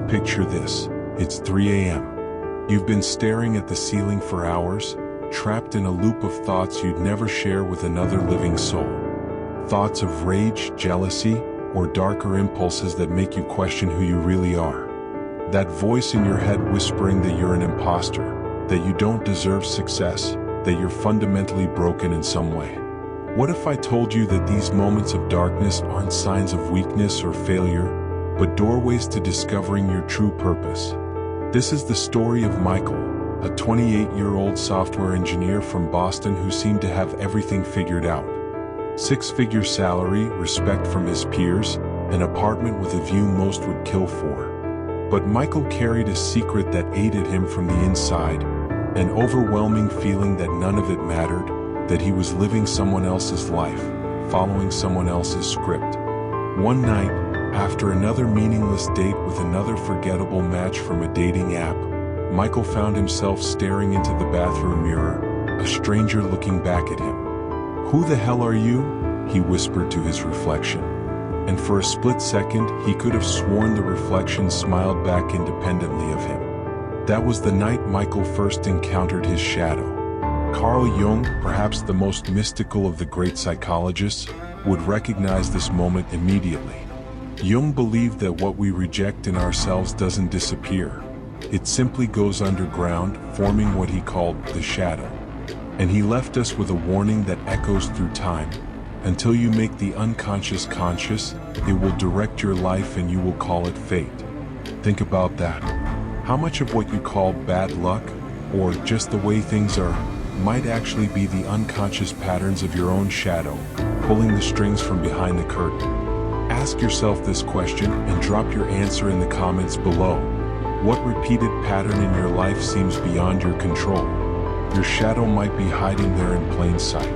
Picture this. It's 3 a.m. You've been staring at the ceiling for hours, trapped in a loop of thoughts you'd never share with another living soul. Thoughts of rage, jealousy, or darker impulses that make you question who you really are. That voice in your head whispering that you're an imposter, that you don't deserve success, that you're fundamentally broken in some way. What if I told you that these moments of darkness aren't signs of weakness or failure, but doorways to discovering your true purpose? This is the story of Michael, a 28-year-old software engineer from Boston who seemed to have everything figured out. Six-figure salary, respect from his peers, an apartment with a view most would kill for. But Michael carried a secret that aided him from the inside, an overwhelming feeling that none of it mattered, that he was living someone else's life, following someone else's script. One night, after another meaningless date with another forgettable match from a dating app, Michael found himself staring into the bathroom mirror, a stranger looking back at him. "Who the hell are you?" he whispered to his reflection. And for a split second, he could have sworn the reflection smiled back independently of him. That was the night Michael first encountered his shadow. Carl Jung, perhaps the most mystical of the great psychologists, would recognize this moment immediately. Jung believed that what we reject in ourselves doesn't disappear. It simply goes underground, forming what he called the shadow. And he left us with a warning that echoes through time. Until you make the unconscious conscious, it will direct your life and you will call it fate. Think about that. How much of what you call bad luck, or just the way things are, might actually be the unconscious patterns of your own shadow, pulling the strings from behind the curtain? Ask yourself this question and drop your answer in the comments below. What repeated pattern in your life seems beyond your control? Your shadow might be hiding there in plain sight.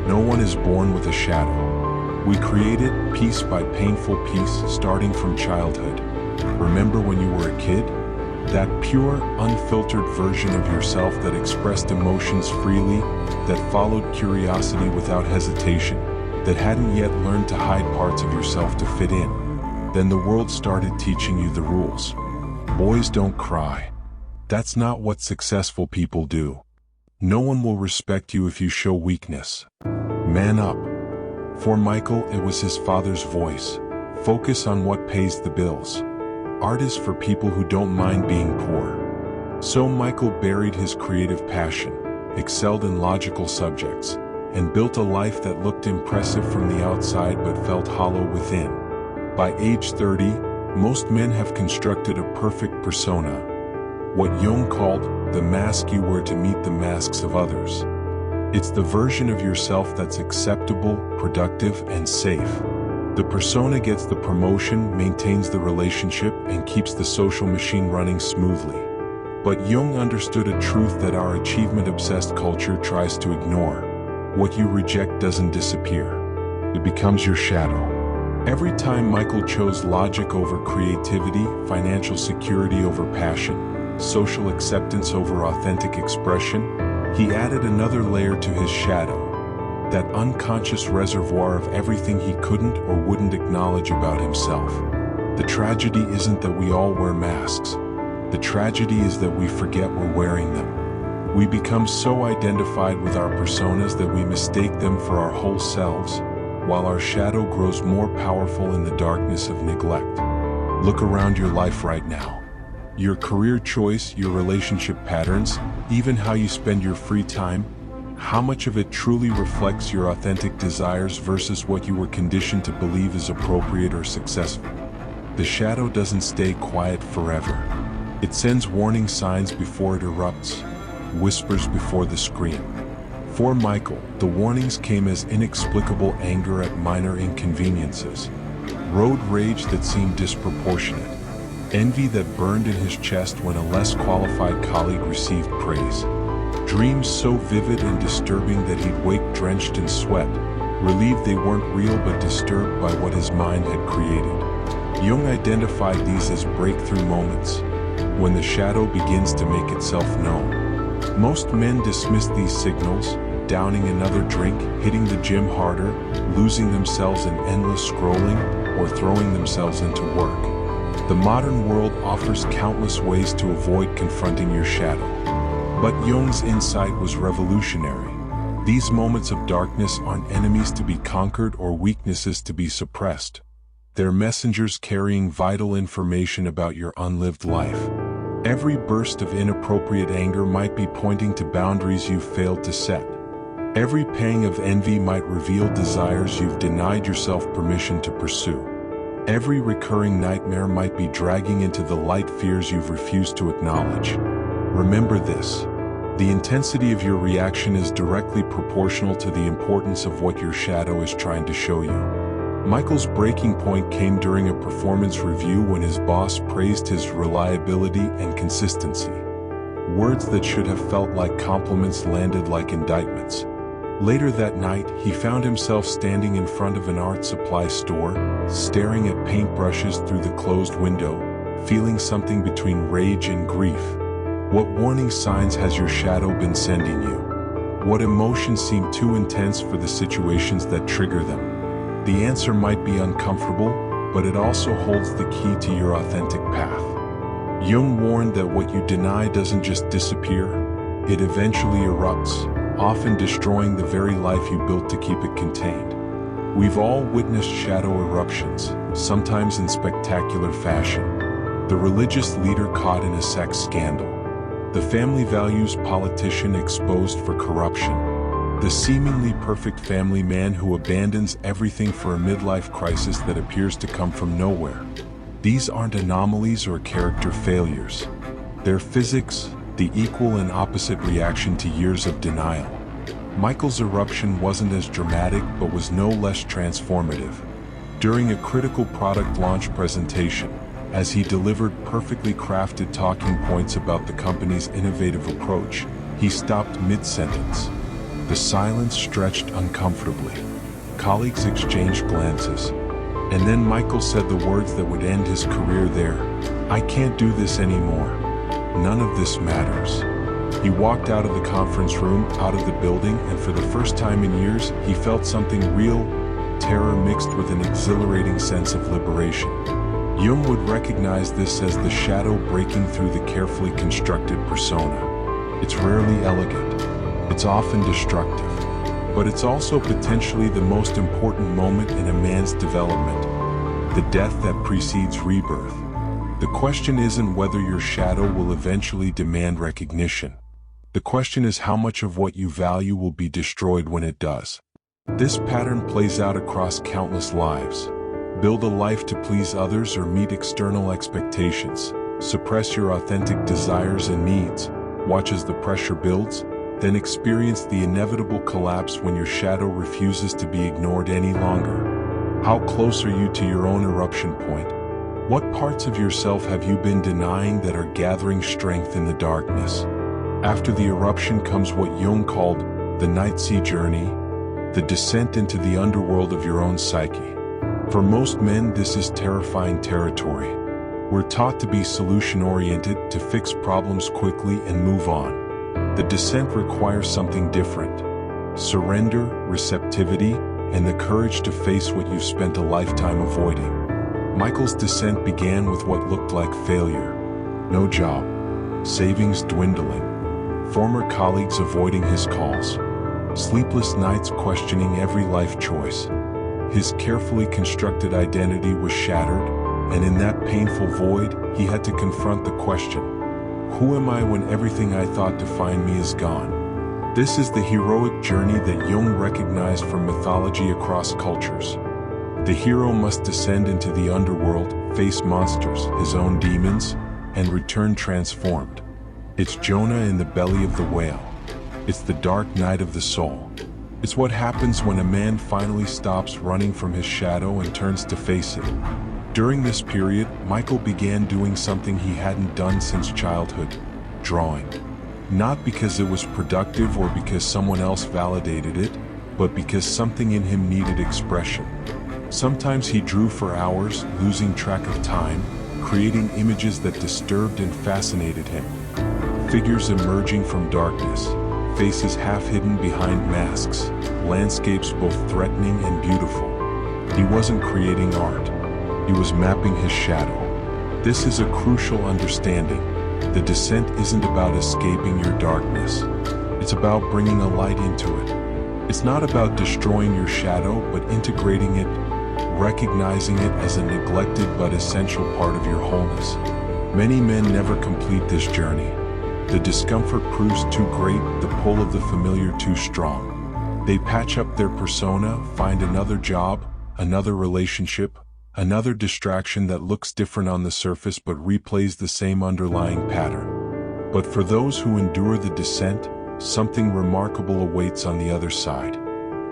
No one is born with a shadow. We create it piece by painful piece, starting from childhood. Remember when you were a kid? That pure, unfiltered version of yourself that expressed emotions freely, that followed curiosity without hesitation, that hadn't yet learned to hide parts of yourself to fit in. Then the world started teaching you the rules. Boys don't cry. That's not what successful people do. No one will respect you if you show weakness. Man up. For Michael, it was his father's voice. Focus on what pays the bills. Art is for people who don't mind being poor. So Michael buried his creative passion, excelled in logical subjects, and built a life that looked impressive from the outside but felt hollow within. By age 30, most men have constructed a perfect persona, what Jung called the mask you wear to meet the masks of others. It's the version of yourself that's acceptable, productive, and safe. The persona gets the promotion, maintains the relationship, and keeps the social machine running smoothly. But Jung understood a truth that our achievement-obsessed culture tries to ignore. What you reject doesn't disappear. It becomes your shadow. Every time Michael chose logic over creativity, financial security over passion, social acceptance over authentic expression, he added another layer to his shadow, that unconscious reservoir of everything he couldn't or wouldn't acknowledge about himself. The tragedy isn't that we all wear masks. The tragedy is that we forget we're wearing them. We become so identified with our personas that we mistake them for our whole selves, while our shadow grows more powerful in the darkness of neglect. Look around your life right now. Your career choice, your relationship patterns, even how you spend your free time, how much of it truly reflects your authentic desires versus what you were conditioned to believe is appropriate or successful? The shadow doesn't stay quiet forever. It sends warning signs before it erupts, whispers before the scream. For Michael, the warnings came as inexplicable anger at minor inconveniences, road rage that seemed disproportionate, envy that burned in his chest when a less qualified colleague received praise, dreams so vivid and disturbing that he'd wake drenched in sweat, relieved they weren't real but disturbed by what his mind had created. Jung identified these as breakthrough moments, when the shadow begins to make itself known. Most men dismiss these signals, downing another drink, hitting the gym harder, losing themselves in endless scrolling, or throwing themselves into work. The modern world offers countless ways to avoid confronting your shadow. But Jung's insight was revolutionary. These moments of darkness aren't enemies to be conquered or weaknesses to be suppressed. They're messengers carrying vital information about your unlived life. Every burst of inappropriate anger might be pointing to boundaries you've failed to set. Every pang of envy might reveal desires you've denied yourself permission to pursue. Every recurring nightmare might be dragging into the light fears you've refused to acknowledge. Remember this: the intensity of your reaction is directly proportional to the importance of what your shadow is trying to show you. Michael's breaking point came during a performance review when his boss praised his reliability and consistency. Words that should have felt like compliments landed like indictments. Later that night, he found himself standing in front of an art supply store, staring at paintbrushes through the closed window, feeling something between rage and grief. What warning signs has your shadow been sending you? What emotions seem too intense for the situations that trigger them? The answer might be uncomfortable, but it also holds the key to your authentic path. Jung warned that what you deny doesn't just disappear, it eventually erupts, often destroying the very life you built to keep it contained. We've all witnessed shadow eruptions, sometimes in spectacular fashion. The religious leader caught in a sex scandal. The family values politician exposed for corruption. The seemingly perfect family man who abandons everything for a midlife crisis that appears to come from nowhere. These aren't anomalies or character failures. They're physics, the equal and opposite reaction to years of denial. Michael's eruption wasn't as dramatic but was no less transformative. During a critical product launch presentation, as he delivered perfectly crafted talking points about the company's innovative approach, he stopped mid-sentence. The silence stretched uncomfortably. Colleagues exchanged glances. And then Michael said the words that would end his career there: "I can't do this anymore. None of this matters." He walked out of the conference room, out of the building, and for the first time in years, he felt something real, terror mixed with an exhilarating sense of liberation. Jung would recognize this as the shadow breaking through the carefully constructed persona. It's rarely elegant. It's often destructive. But it's also potentially the most important moment in a man's development, the death that precedes rebirth. The question isn't whether your shadow will eventually demand recognition. The question is how much of what you value will be destroyed when it does. This pattern plays out across countless lives. Build a life to please others or meet external expectations. Suppress your authentic desires and needs. Watch as the pressure builds, then experience the inevitable collapse when your shadow refuses to be ignored any longer. How close are you to your own eruption point? What parts of yourself have you been denying that are gathering strength in the darkness? After the eruption comes what Jung called the night sea journey, the descent into the underworld of your own psyche. For most men, this is terrifying territory. We're taught to be solution-oriented, to fix problems quickly and move on. The descent requires something different: surrender, receptivity, and the courage to face what you've spent a lifetime avoiding. Michael's descent began with what looked like failure. No job, savings dwindling, former colleagues avoiding his calls, sleepless nights questioning every life choice. His carefully constructed identity was shattered, and in that painful void, he had to confront the question: who am I when everything I thought defined me is gone? This is the heroic journey that Jung recognized from mythology across cultures. The hero must descend into the underworld, face monsters, his own demons, and return transformed. It's Jonah in the belly of the whale. It's the dark night of the soul. It's what happens when a man finally stops running from his shadow and turns to face it. During this period, Michael began doing something he hadn't done since childhood: drawing. Not because it was productive or because someone else validated it, but because something in him needed expression. Sometimes he drew for hours, losing track of time, creating images that disturbed and fascinated him. Figures emerging from darkness, faces half hidden behind masks, landscapes both threatening and beautiful. He wasn't creating art. He was mapping his shadow. This is a crucial understanding. The descent isn't about escaping your darkness. It's about bringing a light into it. It's not about destroying your shadow, but integrating it, recognizing it as a neglected but essential part of your wholeness. Many men never complete this journey. The discomfort proves too great, the pull of the familiar too strong. They patch up their persona, find another job, another relationship, another distraction that looks different on the surface but replays the same underlying pattern. But for those who endure the descent, something remarkable awaits on the other side.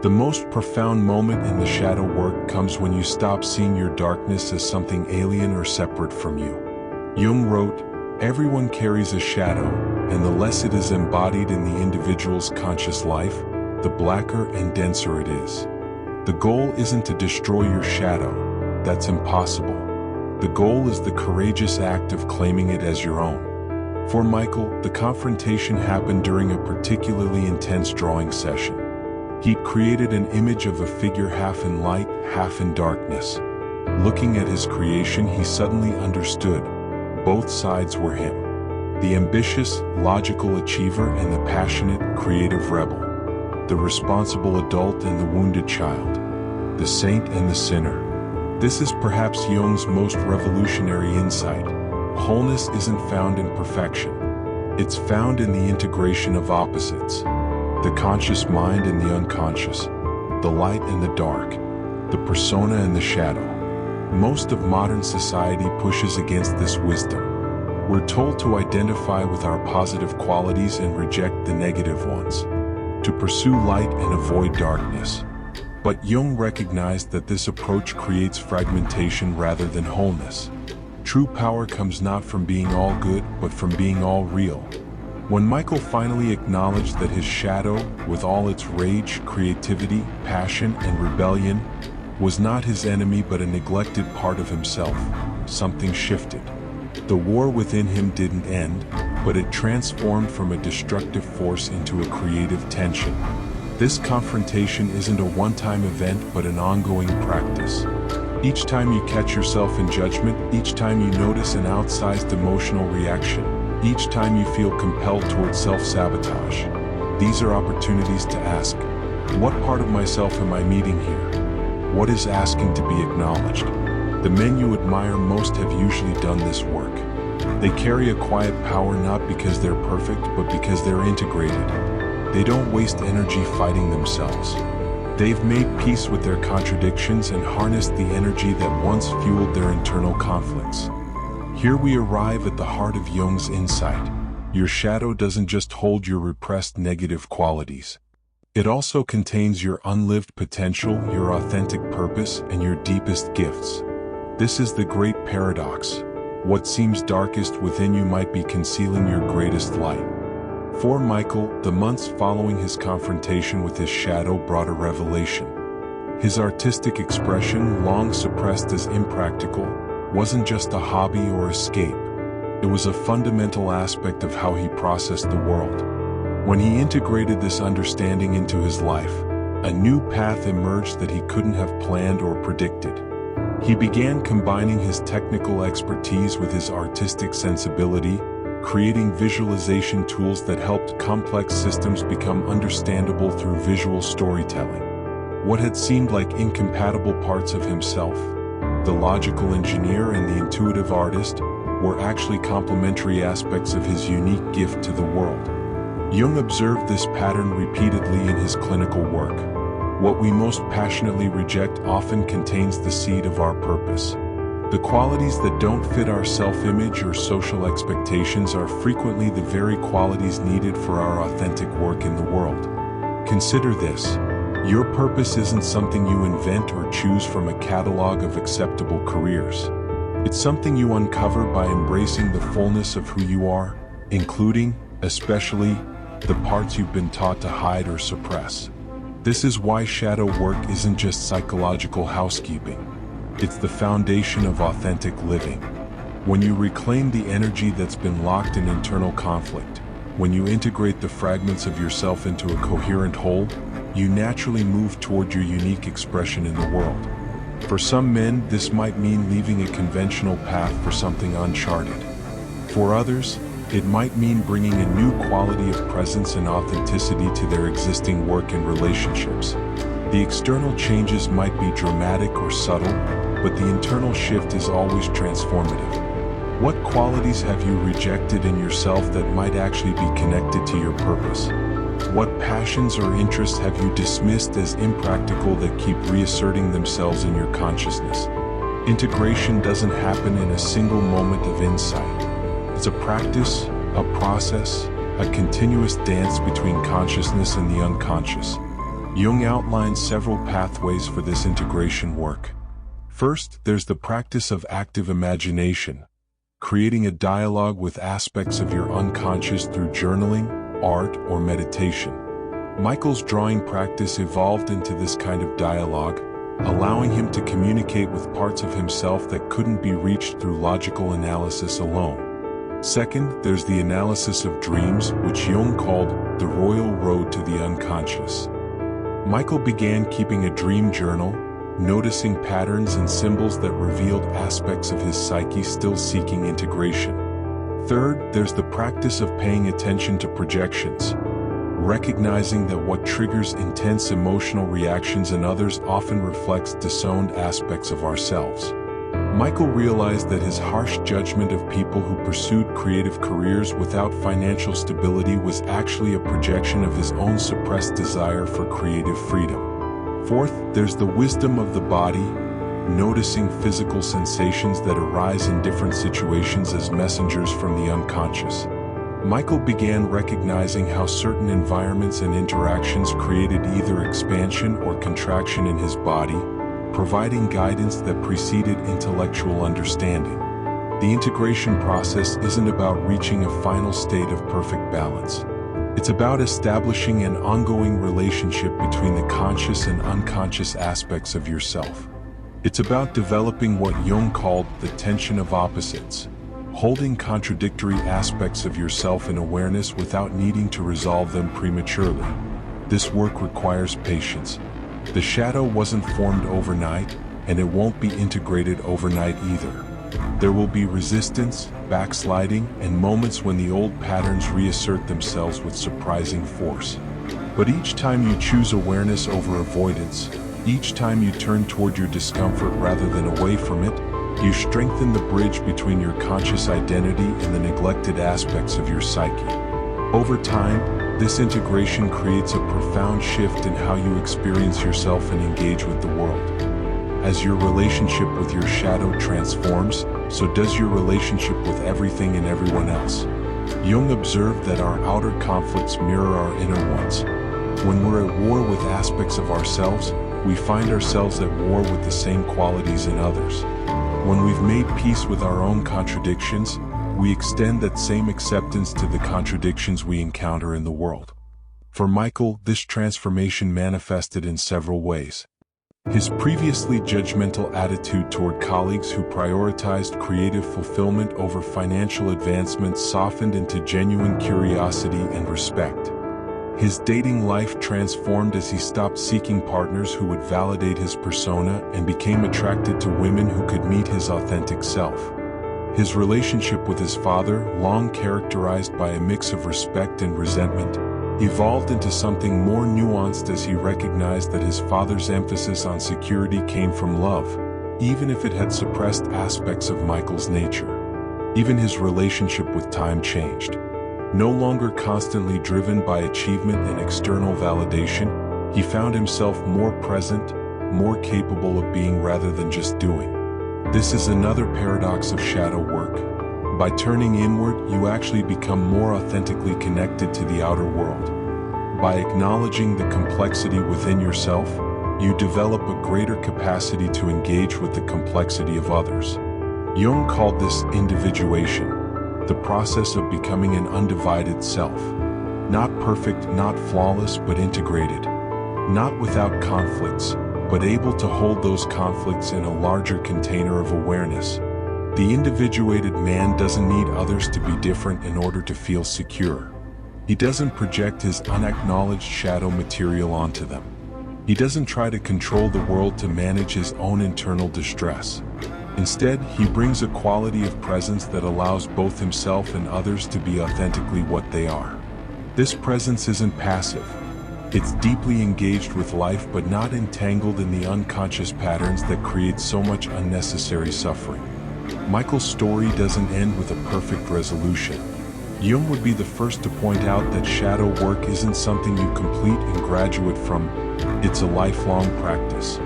The most profound moment in the shadow work comes when you stop seeing your darkness as something alien or separate from you. Jung wrote, "Everyone carries a shadow, and the less it is embodied in the individual's conscious life, the blacker and denser it is." The goal isn't to destroy your shadow. That's impossible. The goal is the courageous act of claiming it as your own. For Michael, the confrontation happened during a particularly intense drawing session. He'd created an image of a figure half in light, half in darkness. Looking at his creation, he suddenly understood. Both sides were him. The ambitious, logical achiever and the passionate, creative rebel. The responsible adult and the wounded child. The saint and the sinner. This is perhaps Jung's most revolutionary insight. Wholeness isn't found in perfection. It's found in the integration of opposites. The conscious mind and the unconscious. The light and the dark. The persona and the shadow. Most of modern society pushes against this wisdom. We're told to identify with our positive qualities and reject the negative ones. To pursue light and avoid darkness. But Jung recognized that this approach creates fragmentation rather than wholeness. True power comes not from being all good, but from being all real. When Michael finally acknowledged that his shadow, with all its rage, creativity, passion, and rebellion, was not his enemy but a neglected part of himself, something shifted. The war within him didn't end, but it transformed from a destructive force into a creative tension. This confrontation isn't a one-time event but an ongoing practice. Each time you catch yourself in judgment, each time you notice an outsized emotional reaction, each time you feel compelled towards self-sabotage, these are opportunities to ask, what part of myself am I meeting here? What is asking to be acknowledged? The men you admire most have usually done this work. They carry a quiet power not because they're perfect, but because they're integrated. They don't waste energy fighting themselves. They've made peace with their contradictions and harnessed the energy that once fueled their internal conflicts. Here we arrive at the heart of Jung's insight. Your shadow doesn't just hold your repressed negative qualities. It also contains your unlived potential, your authentic purpose, and your deepest gifts. This is the great paradox. What seems darkest within you might be concealing your greatest light. For Michael, the months following his confrontation with his shadow brought a revelation. His artistic expression, long suppressed as impractical, wasn't just a hobby or escape. It was a fundamental aspect of how he processed the world. When he integrated this understanding into his life, a new path emerged that he couldn't have planned or predicted. He began combining his technical expertise with his artistic sensibility, creating visualization tools that helped complex systems become understandable through visual storytelling. What had seemed like incompatible parts of himself, the logical engineer and the intuitive artist, were actually complementary aspects of his unique gift to the world. Jung observed this pattern repeatedly in his clinical work. What we most passionately reject often contains the seed of our purpose. The qualities that don't fit our self-image or social expectations are frequently the very qualities needed for our authentic work in the world. Consider this. Your purpose isn't something you invent or choose from a catalog of acceptable careers. It's something you uncover by embracing the fullness of who you are, including, especially, the parts you've been taught to hide or suppress. This is why shadow work isn't just psychological housekeeping. It's the foundation of authentic living. When you reclaim the energy that's been locked in internal conflict, when you integrate the fragments of yourself into a coherent whole, you naturally move toward your unique expression in the world. For some men, this might mean leaving a conventional path for something uncharted. For others, it might mean bringing a new quality of presence and authenticity to their existing work and relationships. The external changes might be dramatic or subtle, but the internal shift is always transformative. What qualities have you rejected in yourself that might actually be connected to your purpose? What passions or interests have you dismissed as impractical that keep reasserting themselves in your consciousness? Integration doesn't happen in a single moment of insight. It's a practice, a process, a continuous dance between consciousness and the unconscious. Jung outlines several pathways for this integration work. First, there's the practice of active imagination, creating a dialogue with aspects of your unconscious through journaling, art, or meditation. Michael's drawing practice evolved into this kind of dialogue, allowing him to communicate with parts of himself that couldn't be reached through logical analysis alone. Second, there's the analysis of dreams, which Jung called the royal road to the unconscious. Michael began keeping a dream journal, noticing patterns and symbols that revealed aspects of his psyche still seeking integration. Third, there's the practice of paying attention to projections, recognizing that what triggers intense emotional reactions in others often reflects disowned aspects of ourselves. Michael realized that his harsh judgment of people who pursued creative careers without financial stability was actually a projection of his own suppressed desire for creative freedom. Fourth, there's the wisdom of the body, noticing physical sensations that arise in different situations as messengers from the unconscious. Michael began recognizing how certain environments and interactions created either expansion or contraction in his body, providing guidance that preceded intellectual understanding. The integration process isn't about reaching a final state of perfect balance. It's about establishing an ongoing relationship between the conscious and unconscious aspects of yourself. It's about developing what Jung called the tension of opposites, holding contradictory aspects of yourself in awareness without needing to resolve them prematurely. This work requires patience. The shadow wasn't formed overnight, and it won't be integrated overnight either. There will be resistance, backsliding, and moments when the old patterns reassert themselves with surprising force. But each time you choose awareness over avoidance, each time you turn toward your discomfort rather than away from it, you strengthen the bridge between your conscious identity and the neglected aspects of your psyche. Over time, this integration creates a profound shift in how you experience yourself and engage with the world. As your relationship with your shadow transforms, so does your relationship with everything and everyone else. Jung observed that our outer conflicts mirror our inner ones. When we're at war with aspects of ourselves, we find ourselves at war with the same qualities in others. When we've made peace with our own contradictions, we extend that same acceptance to the contradictions we encounter in the world. For Michael, this transformation manifested in several ways. His previously judgmental attitude toward colleagues who prioritized creative fulfillment over financial advancement softened into genuine curiosity and respect. His dating life transformed as he stopped seeking partners who would validate his persona and became attracted to women who could meet his authentic self. His relationship with his father, long characterized by a mix of respect and resentment, evolved into something more nuanced as he recognized that his father's emphasis on security came from love, even if it had suppressed aspects of Michael's nature. Even his relationship with time changed. No longer constantly driven by achievement and external validation, he found himself more present, more capable of being rather than just doing. This is another paradox of shadow work. By turning inward, you actually become more authentically connected to the outer world. By acknowledging the complexity within yourself, you develop a greater capacity to engage with the complexity of others. Jung called this individuation, the process of becoming an undivided self. Not perfect, not flawless, but integrated. Not without conflicts, but able to hold those conflicts in a larger container of awareness. The individuated man doesn't need others to be different in order to feel secure. He doesn't project his unacknowledged shadow material onto them. He doesn't try to control the world to manage his own internal distress. Instead, he brings a quality of presence that allows both himself and others to be authentically what they are. This presence isn't passive. It's deeply engaged with life but not entangled in the unconscious patterns that create so much unnecessary suffering. Michael's story doesn't end with a perfect resolution. Jung would be the first to point out that shadow work isn't something you complete and graduate from, it's a lifelong practice.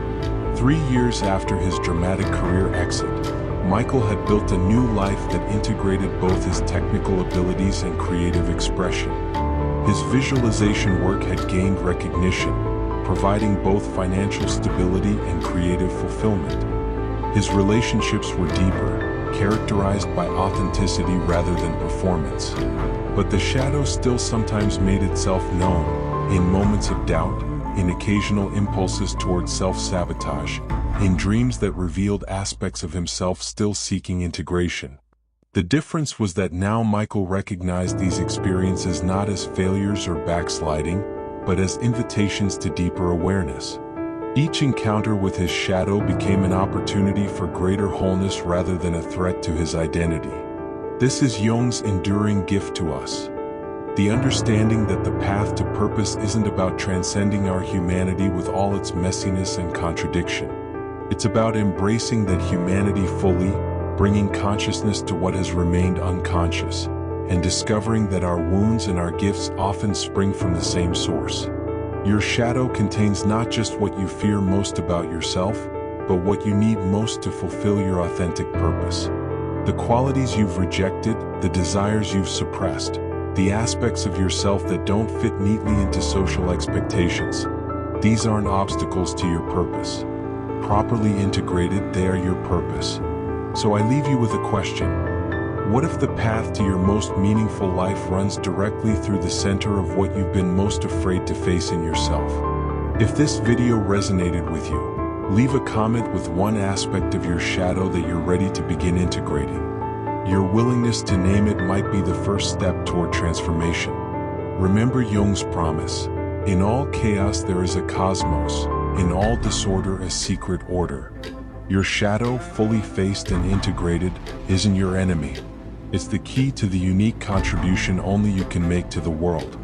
3 years after his dramatic career exit, Michael had built a new life that integrated both his technical abilities and creative expression. His visualization work had gained recognition, providing both financial stability and creative fulfillment. His relationships were deeper, characterized by authenticity rather than performance. But the shadow still sometimes made itself known, in moments of doubt, in occasional impulses towards self-sabotage, in dreams that revealed aspects of himself still seeking integration. The difference was that now Michael recognized these experiences not as failures or backsliding, but as invitations to deeper awareness. Each encounter with his shadow became an opportunity for greater wholeness rather than a threat to his identity. This is Jung's enduring gift to us. The understanding that the path to purpose isn't about transcending our humanity with all its messiness and contradiction. It's about embracing that humanity fully, bringing consciousness to what has remained unconscious, and discovering that our wounds and our gifts often spring from the same source. Your shadow contains not just what you fear most about yourself, but what you need most to fulfill your authentic purpose. The qualities you've rejected, the desires you've suppressed, the aspects of yourself that don't fit neatly into social expectations. These aren't obstacles to your purpose. Properly integrated, they are your purpose. So I leave you with a question. What if the path to your most meaningful life runs directly through the center of what you've been most afraid to face in yourself? If this video resonated with you, leave a comment with one aspect of your shadow that you're ready to begin integrating. Your willingness to name it might be the first step toward transformation. Remember Jung's promise: in all chaos there is a cosmos, in all disorder a secret order. Your shadow, fully faced and integrated, isn't your enemy. It's the key to the unique contribution only you can make to the world.